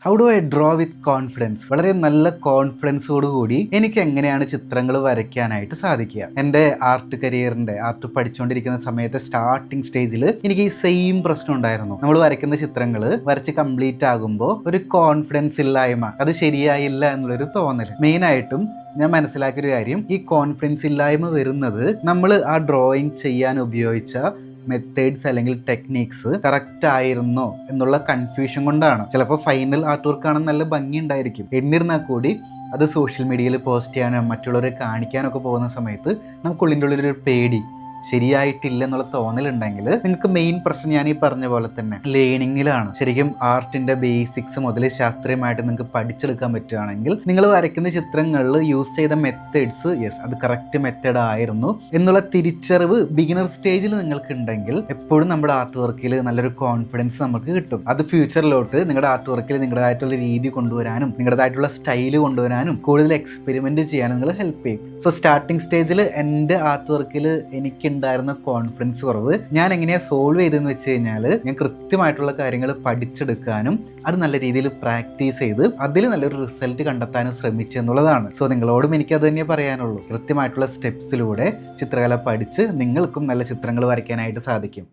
How do I draw with confidence? വളരെ നല്ല കോൺഫിഡൻസോട് കൂടി എനിക്ക് എങ്ങനെയാണ് ചിത്രങ്ങൾ വരയ്ക്കാനായിട്ട് സാധിക്കുക? എൻ്റെ ആർട്ട് കരിയറിൻ്റെ ആർട്ട് പഠിച്ചുകൊണ്ടിരിക്കുന്ന സമയത്ത് സ്റ്റാർട്ടിങ് സ്റ്റേജിൽ എനിക്ക് ഈ സെയിം പ്രശ്നം ഉണ്ടായിരുന്നു. നമ്മൾ വരയ്ക്കുന്ന ചിത്രങ്ങൾ വരച്ച് കംപ്ലീറ്റ് ആകുമ്പോൾ ഒരു കോൺഫിഡൻസ് ഇല്ലായ്മ, അത് ശരിയായില്ല എന്നുള്ളൊരു തോന്നൽ. മെയിനായിട്ടും ഞാൻ മനസ്സിലാക്കിയൊരു കാര്യം, ഈ കോൺഫിഡൻസ് ഇല്ലായ്മ വരുന്നത് നമ്മൾ ആ ഡ്രോയിങ് ചെയ്യാൻ ഉപയോഗിച്ച മെത്തേഡ്സ് അല്ലെങ്കിൽ ടെക്നീക്സ് കറക്റ്റ് ആയിരുന്നോ എന്നുള്ള കൺഫ്യൂഷൻ കൊണ്ടാണ്. ചിലപ്പോൾ ഫൈനൽ ആർട്ട് വർക്ക് കാണാൻ നല്ല ഭംഗി ഉണ്ടായിരിക്കും, എന്നിരുന്നാൽ കൂടി അത് സോഷ്യൽ മീഡിയയിൽ പോസ്റ്റ് ചെയ്യാനോ മറ്റുള്ളവരെ കാണിക്കാനൊക്കെ പോകുന്ന സമയത്ത് നമുക്കുള്ളിൻ്റെ ഉള്ളിലൊരു പേടി, ശരിയായിട്ടില്ല എന്നുള്ള തോന്നലുണ്ടെങ്കിൽ നിങ്ങൾക്ക് മെയിൻ പ്രശ്നം ഞാൻ ഈ പറഞ്ഞ പോലെ തന്നെ ലേണിങ്ങിലാണ്. ശരിക്കും ആർട്ടിന്റെ ബേസിക്സ് മുതൽ ശാസ്ത്രീയമായിട്ട് നിങ്ങൾക്ക് പഠിച്ചെടുക്കാൻ പറ്റുകയാണെങ്കിൽ നിങ്ങൾ വരയ്ക്കുന്ന ചിത്രങ്ങളിൽ യൂസ് ചെയ്ത മെത്തേഡ്സ് അത് കറക്റ്റ് മെത്തേഡ് ആയിരുന്നു എന്നുള്ള തിരിച്ചറിവ് ബിഗിനർ സ്റ്റേജിൽ നിങ്ങൾക്ക് ഉണ്ടെങ്കിൽ എപ്പോഴും നമ്മുടെ ആർട്ട് വർക്കിൽ നല്ലൊരു കോൺഫിഡൻസ് നമുക്ക് കിട്ടും. അത് ഫ്യൂച്ചറിലോട്ട് നിങ്ങളുടെ ആർട്ട് വർക്കിൽ നിങ്ങളുടേതായിട്ടുള്ള രീതി കൊണ്ടുവരാനും നിങ്ങളുടേതായിട്ടുള്ള സ്റ്റൈല് കൊണ്ടുവരാനും കൂടുതൽ എക്സ്പെരിമെന്റ് ചെയ്യാനും നിങ്ങൾ ഹെൽപ്പ് ചെയ്യും. സോ സ്റ്റാർട്ടിംഗ് സ്റ്റേജിൽ എൻ്റെ ആർട്ട് വർക്കിൽ എനിക്ക് ഉണ്ടായിരുന്ന കോൺഫിഡൻസ് കുറവ് ഞാൻ എങ്ങനെയാണ് സോൾവ് ചെയ്തതെന്ന് വെച്ച് കഴിഞ്ഞാൽ, ഞാൻ കൃത്യമായിട്ടുള്ള കാര്യങ്ങൾ പഠിച്ചെടുക്കാനും അത് നല്ല രീതിയിൽ പ്രാക്ടീസ് ചെയ്ത് അതിൽ നല്ലൊരു റിസൾട്ട് കണ്ടെത്താനും ശ്രമിച്ചു എന്നുള്ളതാണ്. സോ നിങ്ങളോടും എനിക്കത് തന്നെ പറയാനുള്ളൂ. കൃത്യമായിട്ടുള്ള സ്റ്റെപ്സിലൂടെ ചിത്രകല പഠിച്ച് നിങ്ങൾക്കും നല്ല ചിത്രങ്ങൾ വരയ്ക്കാനായിട്ട് സാധിക്കും.